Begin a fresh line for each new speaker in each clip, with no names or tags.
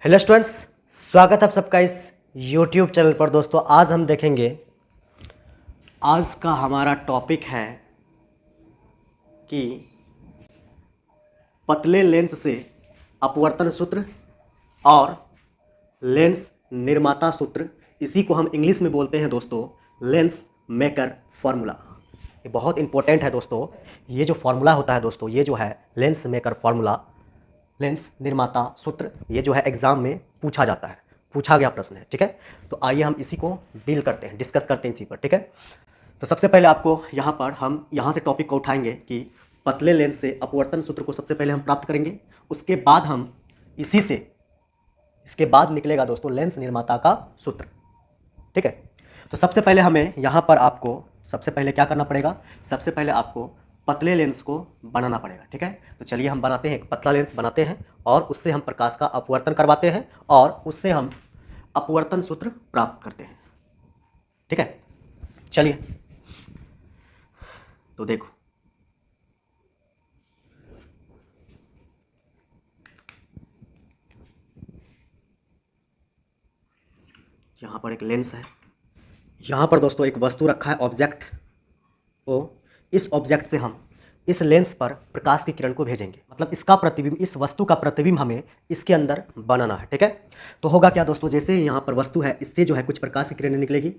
Hello students, स्वागत है आप सबका इस YouTube चैनल पर। दोस्तों आज हम देखेंगे, आज का हमारा टॉपिक है कि पतले लेंस से अपवर्तन सूत्र और लेंस निर्माता सूत्र, इसी को हम इंग्लिश में बोलते हैं दोस्तों लेंस मेकर फॉर्मूला। ये बहुत इंपॉर्टेंट है दोस्तों। ये जो फॉर्मूला होता है दोस्तों, ये जो है लेंस मेकर फॉर्मूला, लेंस निर्माता सूत्र, ये जो है एग्जाम में पूछा जाता है, पूछा गया प्रश्न है। ठीक है, तो आइए हम इसी को डील करते हैं, डिस्कस करते हैं इसी पर। ठीक है, तो सबसे पहले आपको यहाँ पर हम यहाँ से टॉपिक को उठाएंगे कि पतले लेंस से अपवर्तन सूत्र को सबसे पहले हम प्राप्त करेंगे। उसके बाद हम इसी से, इसके बाद निकलेगा दोस्तों लेंस निर्माता का सूत्र। ठीक है, तो सबसे पहले हमें यहाँ पर आपको सबसे पहले क्या करना पड़ेगा, सबसे पहले आपको पतले लेंस को बनाना पड़ेगा। ठीक है, तो चलिए हम बनाते हैं, एक पतला लेंस बनाते हैं और उससे हम प्रकाश का अपवर्तन करवाते हैं और उससे हम अपवर्तन सूत्र प्राप्त करते हैं। ठीक है, चलिए तो देखो, यहाँ पर एक लेंस है, यहाँ पर दोस्तों एक वस्तु रखा है, ऑब्जेक्ट। तो इस ऑब्जेक्ट से हम इस लेंस पर प्रकाश की किरण को भेजेंगे, मतलब इसका प्रतिबिंब, इस वस्तु का प्रतिबिंब हमें इसके अंदर बनाना है। ठीक है, तो होगा क्या दोस्तों, जैसे यहाँ पर वस्तु है, इससे जो है कुछ प्रकाश की किरण निकलेगी,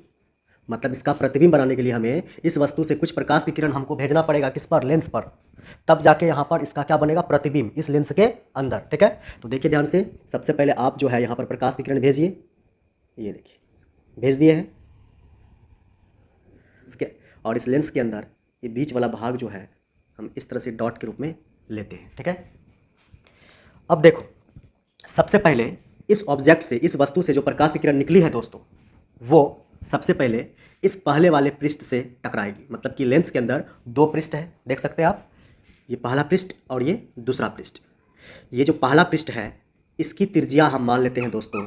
मतलब इसका प्रतिबिंब बनाने के लिए हमें इस वस्तु से कुछ प्रकाश की किरण हमको भेजना पड़ेगा, किस पर, लेंस पर। तब जाके यहाँ पर इसका क्या बनेगा, प्रतिबिंब इस लेंस के अंदर। ठीक है, तो देखिए ध्यान से, सबसे पहले आप जो है यहाँ पर प्रकाश की किरण भेजिए, ये देखिए भेज दिए हैं इसके, और इस लेंस के अंदर ये बीच वाला भाग जो है हम इस तरह से डॉट के रूप में लेते हैं। ठीक है, अब देखो, सबसे पहले इस ऑब्जेक्ट से, इस वस्तु से जो प्रकाश की किरण निकली है दोस्तों, वो सबसे पहले इस पहले वाले पृष्ठ से टकराएगी। मतलब कि लेंस के अंदर दो पृष्ठ है, देख सकते हैं आप, ये पहला पृष्ठ और ये दूसरा पृष्ठ। ये जो पहला पृष्ठ है, इसकी त्रिज्या हम मान लेते हैं दोस्तों,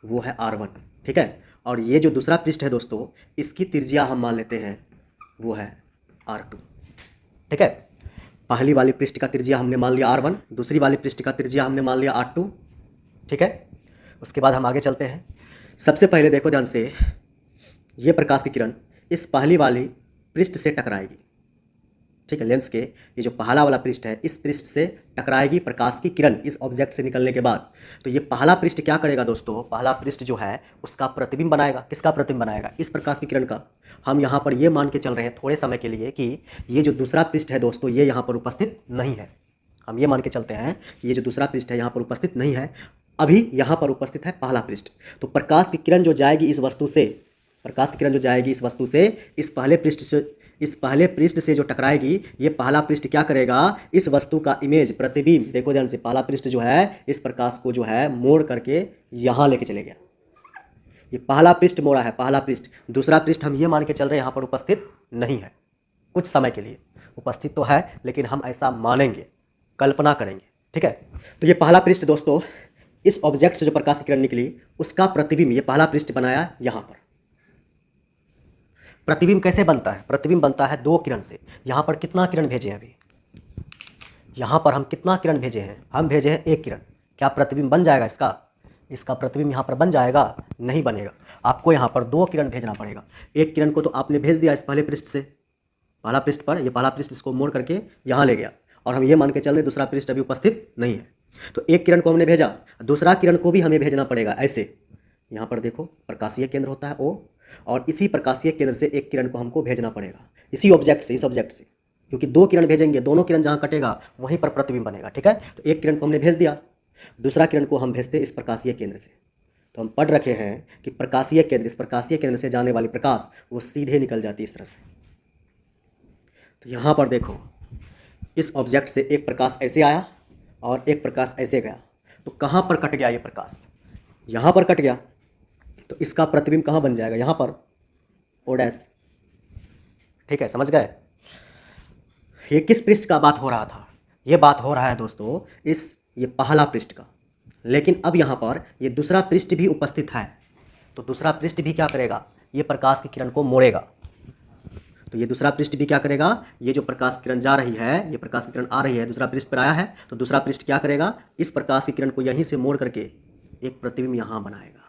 वो है R1। ठीक है, और ये जो दूसरा पृष्ठ है दोस्तों, इसकी त्रिज्या हम मान लेते हैं वो है R2। ठीक है, पहली वाली पृष्ठ का त्रिज्या हमने मान लिया R1, दूसरी वाली पृष्ठ का त्रिज्या हमने मान लिया R2। ठीक है, उसके बाद हम आगे चलते हैं। सबसे पहले देखो ध्यान से, ये प्रकाश की किरण इस पहली वाली पृष्ठ से टकराएगी। ठीक है, लेंस के ये जो पहला वाला पृष्ठ है, इस पृष्ठ से टकराएगी प्रकाश की किरण इस ऑब्जेक्ट से निकलने के बाद। तो ये पहला पृष्ठ क्या करेगा दोस्तों, पहला पृष्ठ जो है उसका प्रतिबिंब बनाएगा। किसका प्रतिबिंब बनाएगा, इस प्रकाश की किरण का। हम यहाँ पर ये मान के चल रहे हैं थोड़े समय के लिए कि ये जो दूसरा पृष्ठ है दोस्तों, ये यहाँ पर उपस्थित नहीं है। हम ये मान के चलते हैं कि ये जो दूसरा पृष्ठ है यहाँ पर उपस्थित नहीं है, अभी यहाँ पर उपस्थित है पहला पृष्ठ। तो प्रकाश की किरण जो जाएगी इस वस्तु से, प्रकाश की किरण जो जाएगी इस वस्तु से, इस पहले पृष्ठ से जो टकराएगी, ये पहला पृष्ठ क्या करेगा, इस वस्तु का इमेज, प्रतिबिंब, देखो ध्यान से, पहला पृष्ठ जो है इस प्रकाश को जो है मोड़ करके यहाँ लेके चले गया। ये पहला पृष्ठ मोड़ा है, पहला पृष्ठ। दूसरा पृष्ठ हम ये मान के चल रहे हैं यहाँ पर उपस्थित नहीं है, कुछ समय के लिए उपस्थित तो है, लेकिन हम ऐसा मानेंगे, कल्पना करेंगे। ठीक है, तो ये पहला पृष्ठ दोस्तों, इस ऑब्जेक्ट से जो प्रकाश की किरण निकली उसका प्रतिबिंब ये पहला पृष्ठ बनाया यहाँ पर। प्रतिबिंब कैसे बनता है, प्रतिबिंब बनता है दो किरण से। यहाँ पर कितना किरण भेजे हैं, अभी यहाँ पर हम कितना किरण भेजे हैं, हम भेजे हैं एक किरण। क्या प्रतिबिंब बन जाएगा इसका, इसका प्रतिबिंब यहाँ पर बन जाएगा, नहीं बनेगा। आपको यहाँ पर दो किरण भेजना पड़ेगा। एक किरण को तो आपने भेज दिया इस पहले पृष्ठ से, पहला पृष्ठ पर, ये पहला पृष्ठ इसको मोड़ करके यहाँ ले गया, और हम ये मान के चल रहे दूसरा पृष्ठ अभी उपस्थित नहीं है। तो एक किरण को हमने भेजा, दूसरा किरण को भी हमें भेजना पड़ेगा। ऐसे यहाँ पर देखो प्रकाशीय केंद्र होता है O, और इसी प्रकाशीय केंद्र से एक किरण को हमको भेजना पड़ेगा इसी ऑब्जेक्ट से, इस ऑब्जेक्ट से, क्योंकि दो किरण भेजेंगे, दोनों किरण जहाँ कटेगा वहीं पर प्रतिबिंब बनेगा। ठीक है, तो एक किरण को हमने भेज दिया, दूसरा किरण को हम भेजते इस प्रकाशीय केंद्र से। तो हम पढ़ रखे हैं कि प्रकाशीय केंद्र, इस प्रकाशीय केंद्र से जाने वाली प्रकाश वो सीधे निकल जाती है इस तरह से। तो यहाँ पर देखो, इस ऑब्जेक्ट से एक प्रकाश ऐसे आया और एक प्रकाश ऐसे गया, तो कहाँ पर कट गया ये प्रकाश, यहाँ पर कट गया, तो इसका प्रतिबिंब कहाँ बन जाएगा, यहाँ पर O'। ठीक है, समझ गए। ये किस पृष्ठ का बात हो रहा था, ये बात हो रहा है दोस्तों ये पहला पृष्ठ का। लेकिन अब यहाँ पर ये दूसरा पृष्ठ भी उपस्थित है, तो दूसरा पृष्ठ भी क्या करेगा, ये प्रकाश की किरण को मोड़ेगा। तो ये दूसरा पृष्ठ भी क्या करेगा, ये जो प्रकाश किरण जा रही है, ये प्रकाश की किरण आ रही है, दूसरा पृष्ठ पर आया है, तो दूसरा पृष्ठ क्या करेगा, इस प्रकाश की किरण को यहीं से मोड़ करके एक प्रतिबिंब यहाँ बनाएगा।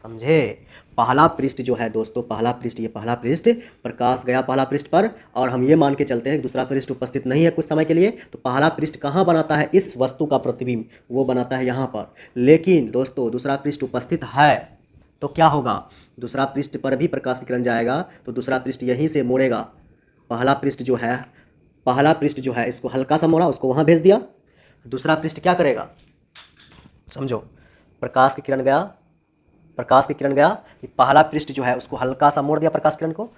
समझे? पहला पृष्ठ जो है दोस्तों, पहला पृष्ठ, ये पहला पृष्ठ, प्रकाश गया पहला पृष्ठ पर और हम ये मान के चलते हैं कि दूसरा पृष्ठ उपस्थित नहीं है कुछ समय के लिए, तो पहला पृष्ठ कहाँ बनाता है? इस वस्तु का प्रतिबिंब वो बनाता है यहाँ पर। लेकिन दोस्तों दूसरा पृष्ठ उपस्थित है तो क्या होगा? दूसरा पृष्ठ पर भी प्रकाश की किरण जाएगा तो दूसरा पृष्ठ यहीं से मोड़ेगा। पहला पृष्ठ जो है, पहला पृष्ठ जो है इसको हल्का सा मोड़ा, उसको वहाँ भेज दिया। दूसरा पृष्ठ क्या करेगा? समझो, प्रकाश की किरण गया, प्रकाश की किरण गया, पहला पृष्ठ जो है उसको हल्का सा मोड़ दिया प्रकाश किरण को,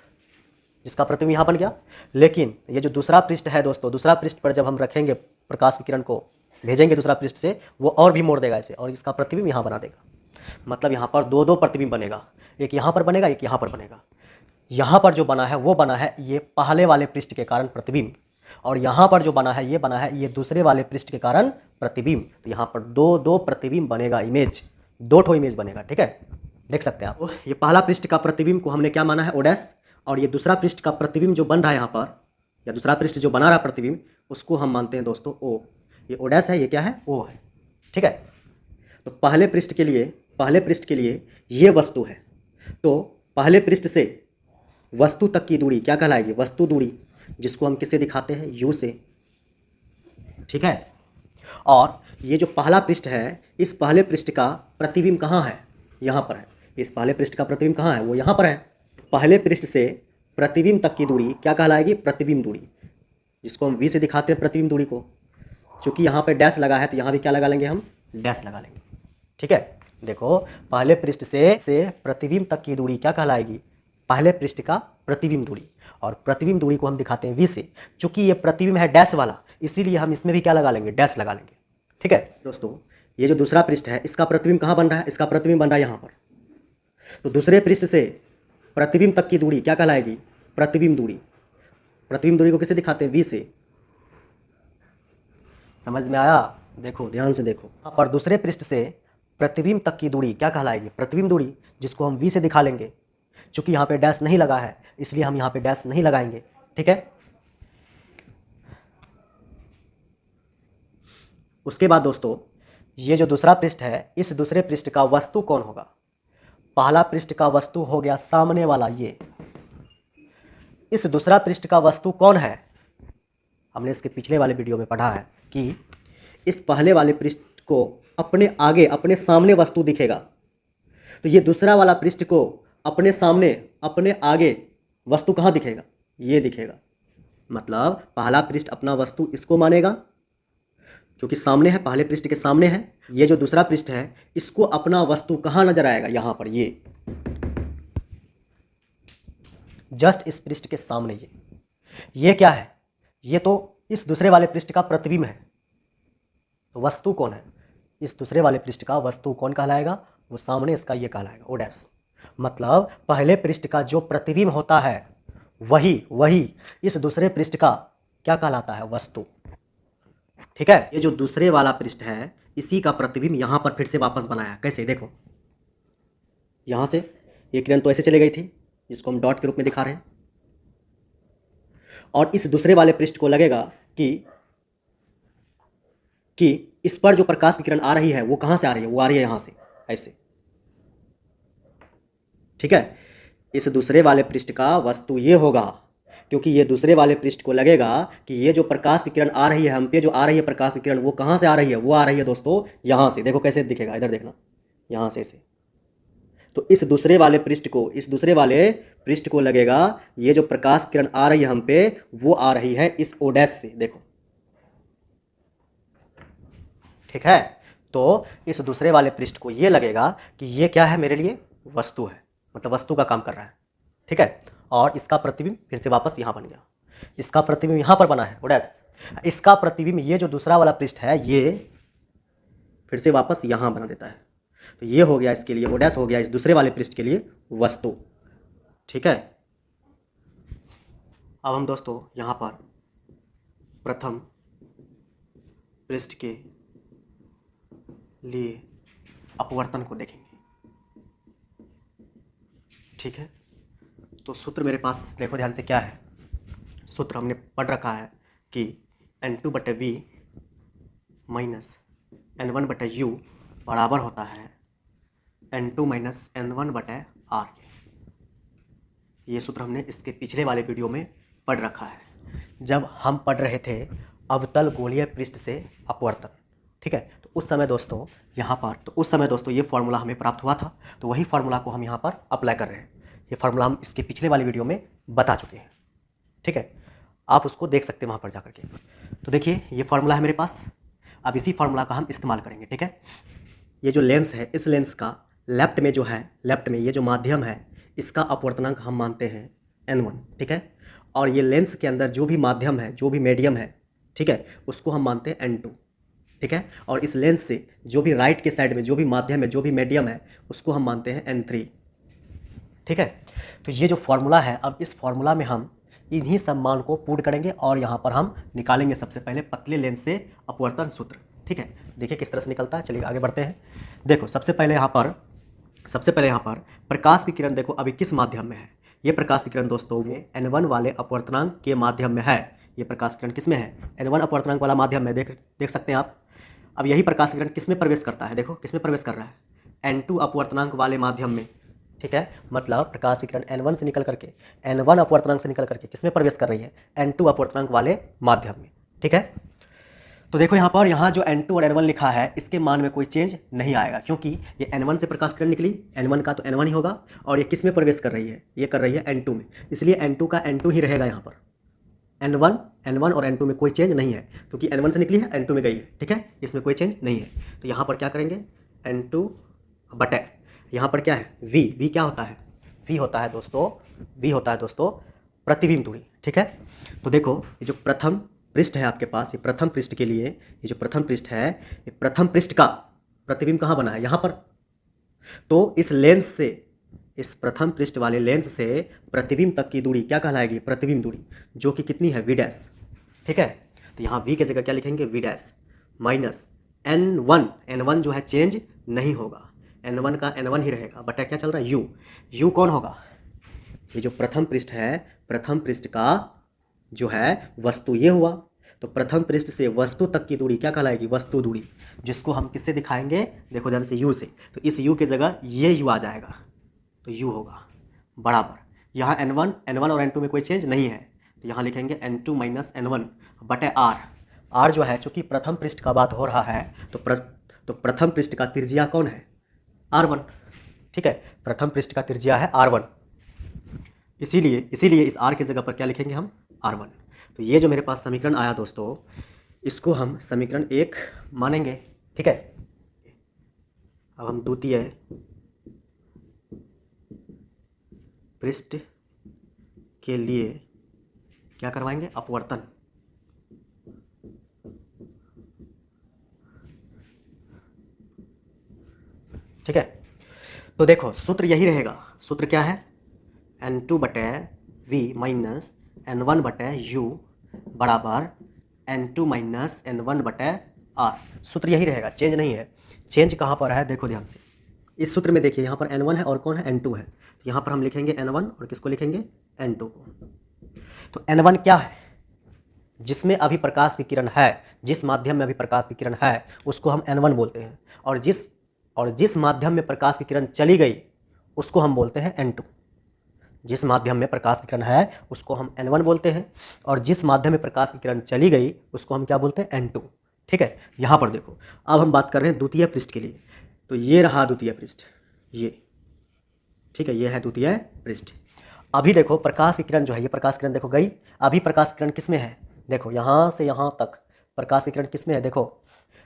जिसका प्रतिबिंब यहाँ बन गया। लेकिन ये जो दूसरा पृष्ठ है दोस्तों, दूसरा पृष्ठ पर जब हम रखेंगे प्रकाश की किरण को, भेजेंगे दूसरा पृष्ठ से, वो और भी मोड़ देगा इसे और इसका प्रतिबिंब यहाँ बना देगा। मतलब यहाँ पर दो दो प्रतिबिंब बनेगा, एक यहाँ पर बनेगा, एक यहाँ पर बनेगा। यहाँ पर जो बना है वो बना है ये पहले वाले पृष्ठ के कारण प्रतिबिंब, और यहाँ पर जो बना है ये बना है ये दूसरे वाले पृष्ठ के कारण प्रतिबिंब। तो यहाँ पर दो दो प्रतिबिंब बनेगा, इमेज, दो ठो इमेज बनेगा। ठीक है, देख सकते हैं आप। ये पहला पृष्ठ का प्रतिबिंब को हमने क्या माना है? ओ डैश, और ये दूसरा पृष्ठ का प्रतिबिंब जो बन रहा है यहाँ पर, या दूसरा पृष्ठ जो बना रहा है प्रतिबिंब, उसको हम मानते हैं दोस्तों ओ। ये ओ डैश है, ये क्या है? ओ है। ठीक है, तो पहले पृष्ठ के लिए, पहले पृष्ठ के लिए ये वस्तु है, तो पहले पृष्ठ से वस्तु तक की दूरी क्या कहलाएगी? वस्तु दूरी, जिसको हम किससे दिखाते हैं? यू से। ठीक है, और ये जो पहला पृष्ठ है, इस पहले पृष्ठ का प्रतिबिंब कहाँ है? यहाँ पर है। इस पहले पृष्ठ का प्रतिबिंब कहाँ है? वो यहाँ पर है। पहले पृष्ठ से प्रतिबिंब तक की दूरी क्या कहलाएगी? प्रतिबिंब दूरी, जिसको हम वी से दिखाते हैं प्रतिबिंब दूरी को। चूंकि यहाँ पे डैश लगा है तो यहाँ भी क्या लगा लेंगे? हम डैश लगा लेंगे। ठीक है, देखो, पहले पृष्ठ से प्रतिबिंब तक की दूरी क्या कहलाएगी? पहले पृष्ठ का प्रतिबिंब दूरी, और प्रतिबिंब दूरी को हम दिखाते हैं वी से। चूंकि ये प्रतिबिंब है डैश वाला, इसीलिए हम इसमें भी क्या लगा लेंगे? डैश लगा लेंगे। ठीक है दोस्तों, ये जो दूसरा पृष्ठ है इसका प्रतिबिंब कहाँ बन रहा है? इसका प्रतिबिंब बन रहा है यहाँ पर। तो दूसरे पृष्ठ से प्रतिबिंब तक की दूरी क्या कहलाएगी? प्रतिबिंब दूरी। प्रतिबिंब दूरी को किसे दिखाते हैं? वी से। समझ में आया? देखो, ध्यान से देखो, यहाँ पर दूसरे पृष्ठ से प्रतिबिंब तक की दूरी क्या कहलाएगी? प्रतिबिंब दूरी, जिसको हम वी से दिखा लेंगे। चूंकि यहाँ पे डैश नहीं लगा है इसलिए हम यहाँ पे डैश नहीं लगाएंगे। ठीक है, उसके बाद दोस्तों, ये जो दूसरा पृष्ठ है, इस दूसरे पृष्ठ का वस्तु कौन होगा? पहला पृष्ठ का वस्तु हो गया सामने वाला ये। इस दूसरा पृष्ठ का वस्तु कौन है? हमने इसके पिछले वाले वीडियो में पढ़ा है कि इस पहले वाले पृष्ठ को अपने आगे, अपने सामने वस्तु दिखेगा, तो ये दूसरा वाला पृष्ठ को अपने सामने, अपने आगे वस्तु कहाँ दिखेगा? ये दिखेगा। मतलब पहला पृष्ठ अपना वस्तु इसको मानेगा, क्योंकि सामने है, पहले पृष्ठ के सामने है। ये जो दूसरा पृष्ठ है इसको अपना वस्तु कहाँ नजर आएगा? यहाँ पर, ये जस्ट इस पृष्ठ के सामने। ये क्या है? ये तो इस दूसरे वाले पृष्ठ का प्रतिबिंब है। तो वस्तु कौन है? इस दूसरे वाले पृष्ठ का वस्तु कौन कहलाएगा? वो सामने इसका ये कहलाएगा, ओ डैश। मतलब पहले पृष्ठ का जो प्रतिबिंब होता है वही इस दूसरे पृष्ठ का क्या कहलाता है? वस्तु। ठीक है, ये जो दूसरे वाला पृष्ठ है इसी का प्रतिबिंब यहाँ पर फिर से वापस बनाया। कैसे? देखो, यहाँ से ये किरण तो ऐसे चली गई थी, जिसको हम डॉट के रूप में दिखा रहे हैं, और इस दूसरे वाले पृष्ठ को लगेगा कि इस पर जो प्रकाश की किरण आ रही है वो कहाँ से आ रही है? वो आ रही है यहाँ से, ऐसे। ठीक है, इस दूसरे वाले पृष्ठ का वस्तु ये होगा, क्योंकि ये दूसरे वाले पृष्ठ को लगेगा कि ये जो प्रकाश की किरण आ रही है हम पे, जो आ रही है प्रकाश की किरण, वो कहाँ से आ रही है? वो आ रही है दोस्तों यहाँ से। देखो कैसे दिखेगा, इधर देखना, यहाँ से ऐसे। तो इस दूसरे वाले पृष्ठ को, इस दूसरे वाले पृष्ठ को लगेगा ये जो प्रकाश किरण आ रही है हम पे, वो आ रही है इस ओ डैश से। देखो, ठीक है, तो इस दूसरे वाले पृष्ठ को ये लगेगा कि ये क्या है? मेरे लिए वस्तु है, मतलब वस्तु का काम कर रहा है। ठीक है, और इसका प्रतिबिंब फिर से वापस यहाँ बन गया। इसका प्रतिबिंब यहाँ पर बना है, ओ डैश। इसका प्रतिबिंब ये जो दूसरा वाला पृष्ठ है ये फिर से वापस यहाँ बना देता है। तो ये हो गया इसके लिए, ओ डैश हो गया इस दूसरे वाले पृष्ठ के लिए वस्तु। ठीक है, अब हम दोस्तों यहाँ पर प्रथम पृष्ठ के लिए अपवर्तन को देखेंगे। ठीक है, तो सूत्र मेरे पास देखो ध्यान से क्या है। सूत्र हमने पढ़ रखा है कि N2/V - N1/U बराबर होता है N2 माइनस N1 बटे R के। ये सूत्र हमने इसके पिछले वाले वीडियो में पढ़ रखा है, जब हम पढ़ रहे थे अवतल गोलीय पृष्ठ से अपवर्तन। ठीक है, तो उस समय दोस्तों ये फार्मूला हमें प्राप्त हुआ था, तो वही फार्मूला को हम यहाँ पर अप्लाई कर रहे हैं। ये फार्मूला हम इसके पिछले वाले वीडियो में बता चुके हैं। ठीक है, आप उसको देख सकते हैं वहाँ पर जाकर के। तो देखिए ये फार्मूला है मेरे पास, अब इसी फार्मूला का हम इस्तेमाल करेंगे। ठीक है, ये जो लेंस है, इस लेंस का लेफ्ट में ये जो माध्यम है, इसका अपवर्तनांक हम मानते हैं N1। ठीक है, और ये लेंस के अंदर जो भी माध्यम है, जो भी मीडियम है, ठीक है, उसको हम मानते हैं N2। ठीक है, और इस लेंस से जो भी राइट के साइड में जो भी माध्यम है, जो भी मीडियम है, उसको हम मानते हैं N3। ठीक है, तो ये जो फार्मूला है, अब इस फार्मूला में हम इन्हीं सब मान को पुट करेंगे और यहाँ पर हम निकालेंगे सबसे पहले पतले लेंस से अपवर्तन सूत्र। ठीक है, देखिए किस तरह से निकलता है। चलिए आगे बढ़ते हैं। देखो सबसे पहले यहाँ पर प्रकाश की किरण देखो अभी किस माध्यम में है। ये प्रकाश की किरण दोस्तों वो N1 वाले अपवर्तनांक के माध्यम में है। ये प्रकाश की किरण किस में है? N1 अपवर्तनांक वाला माध्यम में। देख सकते हैं आप। अब यही प्रकाश की किरण किस में प्रवेश करता है? देखो किस में प्रवेश कर रहा है? N2 अपवर्तनांक वाले माध्यम में। ठीक है, मतलब प्रकाश की किरण N1 से निकल करके, N1 अपवर्तनांक से निकल करके किस में प्रवेश कर रही है? N2 अपवर्तनांक वाले माध्यम में। ठीक है, तो देखो यहाँ जो N2 और N1 लिखा है, इसके मान में कोई चेंज नहीं आएगा, क्योंकि ये N1 से प्रकाश किरण निकली, N1 का तो N1 ही होगा, और ये किस में प्रवेश कर रही है? ये कर रही है N2 में, इसलिए N2 का N2 ही रहेगा यहाँ पर। N1 और N2 में कोई चेंज नहीं है, क्योंकि N1 से निकली है, N2 में गई है। ठीक है, इसमें कोई चेंज नहीं है। तो यहाँ पर क्या करेंगे? N2 बटे यहाँ पर क्या है? V क्या होता है? V होता है दोस्तों प्रतिबिंब दूरी। ठीक है, तो देखो ये जो प्रथम पृष्ठ है आपके पास, ये प्रथम पृष्ठ के लिए ये जो प्रथम पृष्ठ है, ये प्रथम पृष्ठ का प्रतिबिंब कहाँ बना है? यहाँ पर। तो इस लेंस से, इस प्रथम पृष्ठ वाले लेंस से प्रतिबिंब तक की दूरी क्या कहलाएगी? प्रतिबिंब दूरी, जो कि कितनी है? V'। ठीक है, तो यहाँ V की जगह क्या लिखेंगे? V' माइनस N1 जो है चेंज नहीं होगा, N1 का N1 ही रहेगा, बटा क्या चल रहा है? U कौन होगा? ये जो प्रथम पृष्ठ है, प्रथम पृष्ठ का जो है वस्तु ये हुआ, तो प्रथम पृष्ठ से वस्तु तक की दूरी क्या कहलाएगी? वस्तु दूरी, जिसको हम किससे दिखाएंगे? देखो ध्यान से, U से। तो इस U की जगह ये U आ जाएगा, तो U होगा बराबर, यहाँ N1 और N2 में कोई चेंज नहीं है, तो यहाँ लिखेंगे N2 माइनस N1 बटे R जो है, चूँकि प्रथम पृष्ठ का बात हो रहा है, तो प्रथम पृष्ठ का त्रिज्या कौन है? R1। ठीक है, प्रथम पृष्ठ का त्रिज्या है R1, इसीलिए इस R की जगह पर क्या लिखेंगे हम? R1। तो ये जो मेरे पास समीकरण आया दोस्तों, इसको हम समीकरण 1 मानेंगे। ठीक है, अब हम द्वितीय पृष्ठ के लिए क्या करवाएंगे? अपवर्तन। ठीक है, तो देखो सूत्र यही रहेगा। सूत्र क्या है? N2 बटे V माइनस N1 बटे U बराबर N2 माइनस N1 बटे R। सूत्र यही रहेगा, चेंज नहीं है। चेंज कहाँ पर है? देखो ध्यान से, इस सूत्र में देखिए, यहाँ पर N1 है और कौन है? N2 है। तो यहाँ पर हम लिखेंगे N1 और किसको लिखेंगे? N2 को। तो N1 क्या है? जिसमें अभी प्रकाश की किरण है, जिस माध्यम में अभी प्रकाश की किरण है, उसको हम N1 बोलते हैं, और जिस माध्यम में प्रकाश की किरण चली गई, उसको हम बोलते हैं N2। जिस माध्यम में प्रकाश की किरण है उसको हम N1 बोलते हैं, और जिस माध्यम में प्रकाश की किरण चली गई उसको हम क्या बोलते हैं? N2। ठीक है, यहाँ पर देखो, अब हम बात कर रहे हैं द्वितीय पृष्ठ के लिए। तो ये रहा द्वितीय पृष्ठ, ये। ठीक है, ये है द्वितीय पृष्ठ। अभी देखो प्रकाश की किरण जो है, ये प्रकाश की किरण देखो गई, अभी प्रकाश की किरण किस में है? देखो यहाँ से यहाँ तक प्रकाश की किरण किस में है? देखो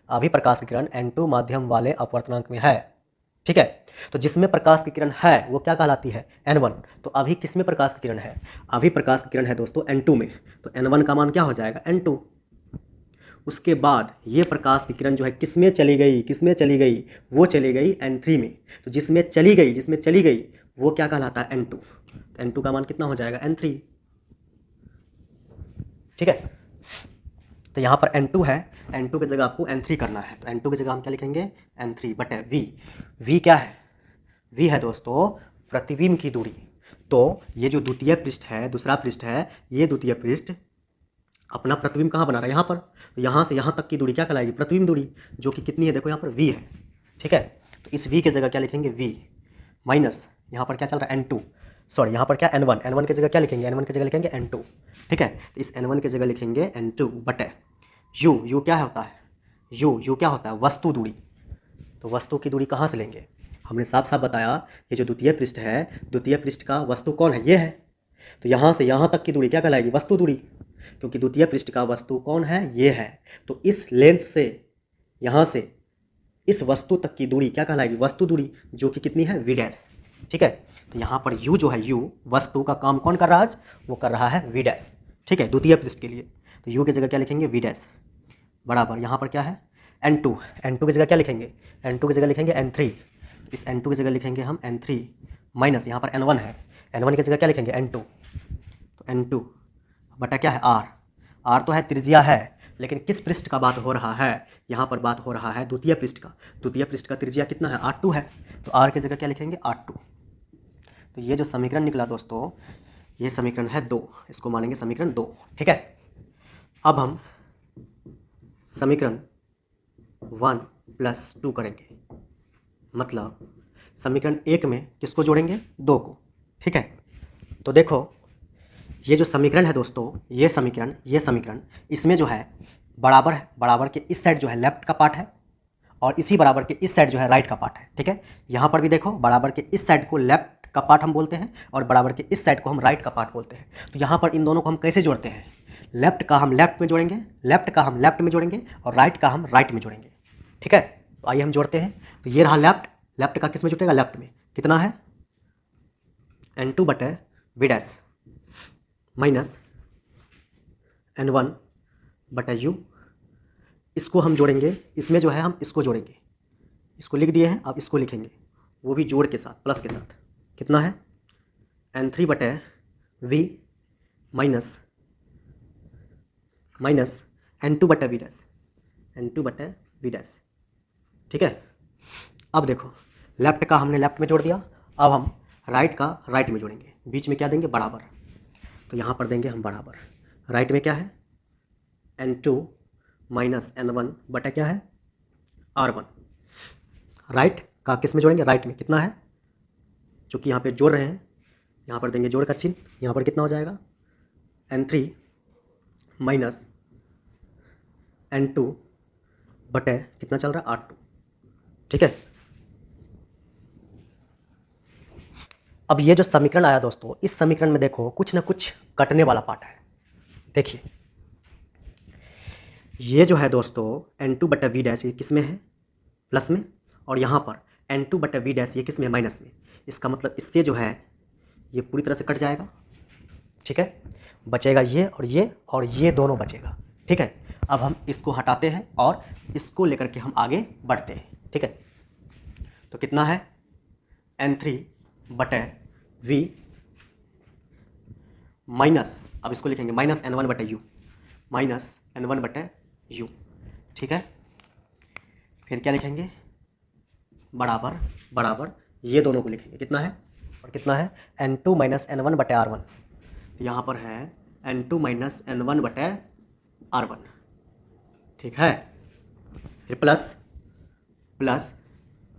अभी प्रकाश की किरण N2 माध्यम वाले अपवर्तनांक में है। ठीक है, तो जिसमें प्रकाश की किरण है वो क्या कहलाती है? N1। तो अभी किस में प्रकाश की किरण है? अभी प्रकाश की किरण है दोस्तों N2 में, तो N1 का मान क्या हो जाएगा? N2। उसके बाद ये प्रकाश की किरण जो है किस में चली गई? वो चली गई N3 में। तो जिसमें चली गई वो क्या कहलाता है? N2। तो N2 का मान कितना हो जाएगा? N3। ठीक है, तो यहाँ पर N2 है, N2 की जगह आपको N3 करना है, तो N2 की जगह हम क्या लिखेंगे? N3 बटे V क्या है? V है दोस्तों प्रतिबिंब की दूरी। तो ये जो द्वितीय पृष्ठ है, दूसरा पृष्ठ है, ये द्वितीय पृष्ठ अपना प्रतिबिंब कहाँ बना रहा है? यहाँ पर। तो यहाँ से यहाँ तक की दूरी क्या कहलाएगी? प्रतिबिंब दूरी, जो कि कितनी है? देखो यहाँ पर V है, ठीक है। तो इस v की जगह क्या लिखेंगे, v माइनस यहाँ पर क्या चल रहा है n2, सॉरी यहाँ पर क्या n1, n1 की जगह क्या लिखेंगे, n1 की जगह लिखेंगे n2, ठीक है। तो इस n1 की जगह लिखेंगे n2 बटे u क्या होता है, u क्या होता है, वस्तु दूरी। तो वस्तु की दूरी कहाँ से लेंगे, हमने साफ साफ बताया ये जो द्वितीय पृष्ठ है, द्वितीय पृष्ठ का वस्तु कौन है, ये है। तो यहाँ से यहाँ तक की दूरी क्या कहलाएगी, वस्तु दूरी, क्योंकि द्वितीय पृष्ठ का वस्तु कौन है, ये है। तो इस लेंस से यहाँ से इस वस्तु तक की दूरी क्या कहलाएगी, वस्तु दूरी, जो कि कितनी है, v डैश, ठीक है। तो यहाँ पर u जो है, u वस्तु का काम कौन कर रहा है आज, वो कर रहा है v डैश, ठीक है, द्वितीय पृष्ठ के लिए। तो u की जगह क्या लिखेंगे, v डैश बराबर यहाँ पर क्या है n2, n2 की जगह क्या लिखेंगे, n2 की जगह लिखेंगे n3, इस n2 की जगह लिखेंगे हम n3 माइनस यहाँ पर n1 है, n1 की जगह क्या लिखेंगे n2, तो n2 बटा क्या है r तो है त्रिज्या है, लेकिन किस पृष्ठ का बात हो रहा है, यहाँ पर बात हो रहा है द्वितीय पृष्ठ का। द्वितीय पृष्ठ का त्रिज्या कितना है, r2 है, तो r की जगह क्या लिखेंगे r2। तो ये जो समीकरण निकला दोस्तों, ये समीकरण है 2, इसको मानेंगे समीकरण 2, ठीक है। अब हम समीकरण 1 + 2 करेंगे, मतलब समीकरण 1 में किसको जोड़ेंगे, 2 को, ठीक है। तो देखो ये जो समीकरण है दोस्तों, ये समीकरण इसमें जो है बराबर के इस साइड जो है लेफ्ट का पार्ट है, और इसी बराबर के इस साइड जो है राइट का पार्ट है, ठीक है। यहाँ पर भी देखो बराबर के इस साइड को लेफ्ट का पार्ट हम बोलते हैं, और बराबर के इस साइड को हम राइट का पार्ट बोलते हैं। तो यहाँ पर इन दोनों को हम कैसे जोड़ते हैं, लेफ्ट का हम लेफ्ट में जोड़ेंगे, और राइट का हम राइट में जोड़ेंगे, ठीक है। तो आइए हम जोड़ते हैं। तो ये रहा लेफ्ट का किस में जुटेगा, लेफ्ट में, कितना है n2 बटे v डैश माइनस n1 बटा u, इसको हम जोड़ेंगे, इसमें जो है हम इसको जोड़ेंगे, इसको लिख दिए हैं, अब इसको लिखेंगे वो भी जोड़ के साथ, प्लस के साथ, कितना है n3 बटे v माइनस n2 बटे v डैश, ठीक है। अब देखो लेफ्ट का हमने लेफ्ट में जोड़ दिया, अब हम राइट का राइट में जोड़ेंगे, बीच में क्या देंगे, बराबर। तो यहाँ पर देंगे हम बराबर, राइट में क्या है n2 माइनस n1 बटा क्या है r1, राइट का किस में जोड़ेंगे, राइट में, कितना है, चूँकि यहाँ पे जोड़ रहे हैं, यहाँ पर देंगे जोड़ का चिन्ह, यहाँ पर कितना हो जाएगा n3 माइनस n2 बटे कितना चल रहा है r2, ठीक है। अब ये जो समीकरण आया दोस्तों, इस समीकरण में देखो कुछ ना कुछ कटने वाला पार्ट है। देखिए ये जो है दोस्तों n2 बटा v डैश, ये किस में है, प्लस में, और यहाँ पर n2 बटा v डैश ये किस में है, माइनस में। इसका मतलब इससे जो है ये पूरी तरह से कट जाएगा, ठीक है। बचेगा ये और ये दोनों बचेगा, ठीक है। अब हम इसको हटाते हैं और इसको लेकर के हम आगे बढ़ते हैं, ठीक है। तो कितना है n3 बटे v माइनस, अब इसको लिखेंगे माइनस n1 बटे u, ठीक है। फिर क्या लिखेंगे, बराबर ये दोनों को लिखेंगे, कितना है और कितना है n2 माइनस n1 बटे r1। तो यहाँ पर है n2 माइनस n1 बटे r1, ठीक है। फिर प्लस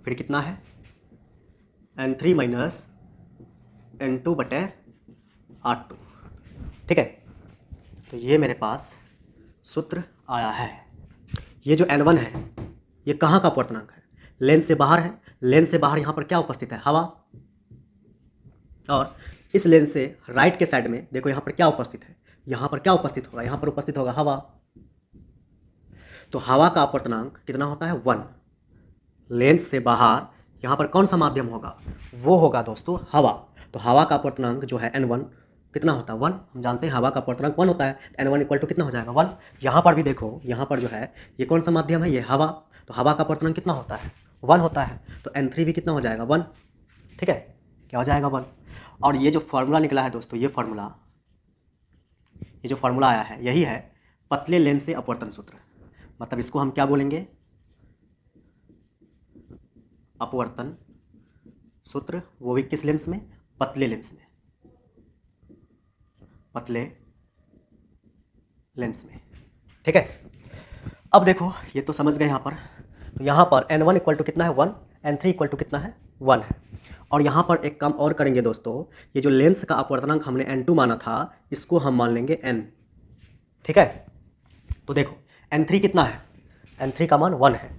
फिर कितना है n3 माइनस n2 बटे r2, ठीक है। तो ये मेरे पास सूत्र आया है। ये जो n1 है ये कहाँ का अपवर्तनांक है, लेंस से बाहर है, लेंस से बाहर यहाँ पर क्या उपस्थित है, हवा, और इस लेंस से राइट के साइड में देखो यहाँ पर क्या उपस्थित है, यहाँ पर क्या उपस्थित होगा, यहाँ पर उपस्थित होगा हवा। तो हवा का अपवर्तनांक कितना होता है 1, लेंस से बाहर यहाँ पर कौन सा माध्यम होगा, वो होगा दोस्तों हवा। तो हवा का अपवर्तनांक जो है n1 कितना होता है 1, हम जानते हैं हवा का अपवर्तनांक 1 होता है, n1 इक्वल टू कितना हो जाएगा 1। यहाँ पर भी देखो, यहाँ पर जो है ये कौन सा माध्यम है, ये हवा, तो हवा का अपवर्तनांक कितना होता है 1 होता है, तो n3 भी कितना हो जाएगा 1, ठीक है, क्या हो जाएगा 1। और ये जो फार्मूला निकला है दोस्तों, ये जो फार्मूला आया है यही है पतले लेंस से अपवर्तन सूत्र, मतलब इसको हम क्या बोलेंगे, अपवर्तन सूत्र, वो भी किस लेंस में, पतले लेंस में, ठीक है। अब देखो ये तो समझ गए यहाँ पर, तो यहाँ पर n1 इक्वल टू कितना है 1, n3 इक्वल टू कितना है 1 है। और यहाँ पर एक काम और करेंगे दोस्तों, ये जो लेंस का अपवर्तनांक हमने n2 माना था इसको हम मान लेंगे n, ठीक है। तो देखो n3 कितना है, n3 का मान 1 है,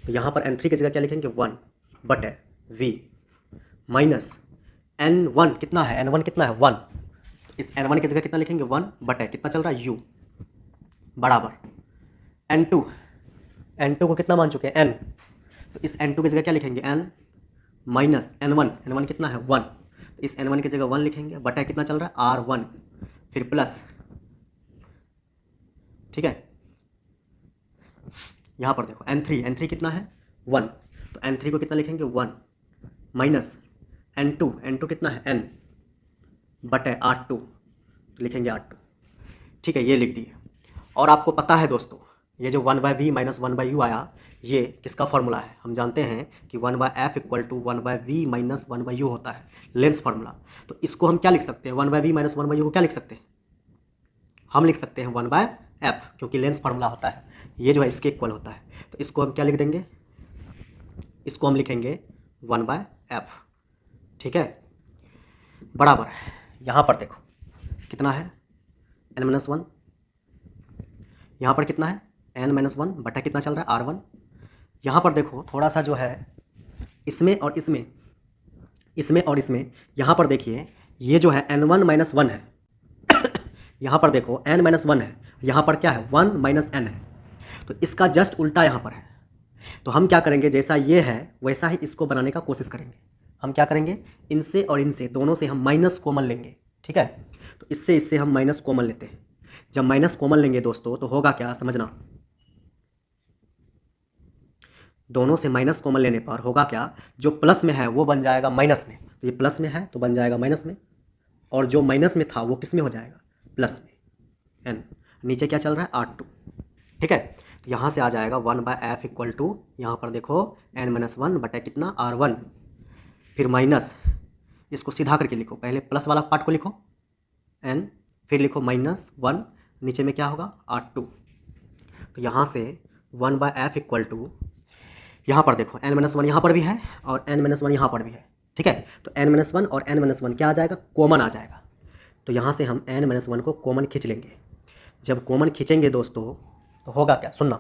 तो यहाँ पर n3 की जगह क्या लिखेंगे 1 बटे v माइनस n1 कितना है, n1 कितना है 1, तो इस n1 की जगह कितना लिखेंगे 1 बटे कितना चल रहा है u बराबर n2, n2 को कितना मान चुके हैं n, तो इस n2 की जगह क्या लिखेंगे n माइनस n1, n1 कितना है 1, तो इस n1 की जगह 1 लिखेंगे बटा कितना चल रहा है r1 फिर प्लस, ठीक है। यहाँ पर देखो n3 कितना है 1, तो n3 को कितना लिखेंगे 1 माइनस n2 कितना है n बटे r2, तो लिखेंगे r2, ठीक है, ये लिख दिए। और आपको पता है दोस्तों ये जो 1/v माइनस 1/u आया ये किसका फॉर्मूला है, हम जानते हैं कि 1/f equal to 1/v minus 1/u होता है, लेंस फार्मूला। तो इसको हम क्या लिख सकते हैं, 1/v माइनस 1/u को क्या लिख सकते हैं, हम लिख सकते हैं 1/f, क्योंकि लेंस फार्मूला होता है, ये जो है इसके इक्वल होता है। तो इसको हम क्या लिख देंगे, इसको हम लिखेंगे 1/f, ठीक है, बराबर। यहाँ पर देखो कितना है n-1, यहाँ पर कितना है n-1 बटा कितना चल रहा है r1। यहाँ पर देखो थोड़ा सा जो है इसमें और इसमें, इसमें और इसमें, यहाँ पर देखिए ये जो है n1 माइनस 1 है यहाँ पर देखो n माइनस 1 है, यहाँ पर क्या है 1 माइनस n है, तो इसका जस्ट उल्टा यहाँ पर है। तो हम क्या करेंगे, जैसा ये है वैसा ही इसको बनाने का कोशिश करेंगे। हम क्या करेंगे, इनसे और इनसे दोनों से हम माइनस कॉमन लेंगे, ठीक है। तो इससे हम माइनस कॉमन लेते हैं। जब माइनस कॉमन लेंगे दोस्तों तो होगा क्या, समझना, दोनों से माइनस कॉमन लेने पर होगा क्या, जो प्लस में है वो बन जाएगा माइनस में, तो ये प्लस में है तो बन जाएगा माइनस में, और जो माइनस में था वो किस में हो जाएगा, प्लस में, n, नीचे क्या चल रहा है r2, ठीक है। तो यहाँ से आ जाएगा 1/f इक्वल टू, यहाँ पर देखो n-1 बटा कितना r1, फिर माइनस, इसको सीधा करके लिखो, पहले प्लस वाला पार्ट को लिखो n, फिर लिखो -1, नीचे में क्या होगा r2। तो यहाँ से 1/f इक्वल टू, यहाँ पर देखो n-1 यहाँ पर भी है और n-1 यहाँ पर भी है, ठीक है। तो n-1 और n-1 क्या आ जाएगा, कॉमन आ जाएगा। तो यहाँ से हम n-1 को कॉमन खींच लेंगे। जब कॉमन खींचेंगे दोस्तों तो होगा क्या, सुनना,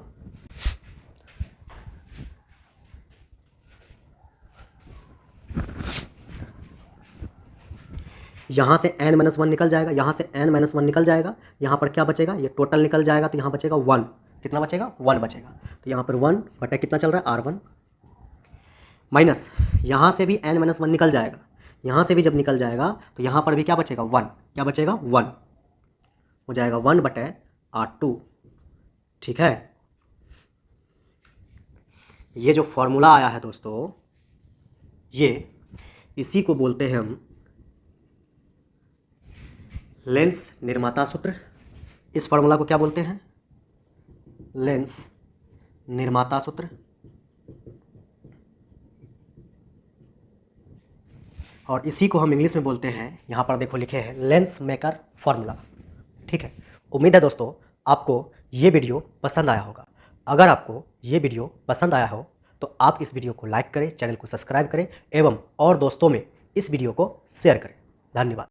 यहाँ से n-1 निकल जाएगा, यहाँ से n-1 निकल जाएगा, यहाँ पर क्या बचेगा, ये टोटल निकल जाएगा, तो यहाँ बचेगा 1, कितना बचेगा 1 बचेगा। तो यहाँ पर 1 बटा कितना चल रहा है r1, माइनस यहाँ से भी n-1 निकल जाएगा, यहाँ से भी जब निकल जाएगा तो यहाँ पर भी क्या बचेगा 1, क्या बचेगा 1, हो जाएगा 1 बटे r2, ठीक है। ये जो फॉर्मूला आया है दोस्तों, ये इसी को बोलते हैं हम लेंस निर्माता सूत्र। इस फॉर्मूला को क्या बोलते हैं, लेंस निर्माता सूत्र। और इसी को हम इंग्लिश में बोलते हैं, यहाँ पर देखो लिखे हैं लेंस मेकर फॉर्मूला, ठीक है। उम्मीद है दोस्तों आपको ये वीडियो पसंद आया होगा। अगर आपको ये वीडियो पसंद आया हो तो आप इस वीडियो को लाइक करें, चैनल को सब्सक्राइब करें एवं और दोस्तों में इस वीडियो को शेयर करें। धन्यवाद।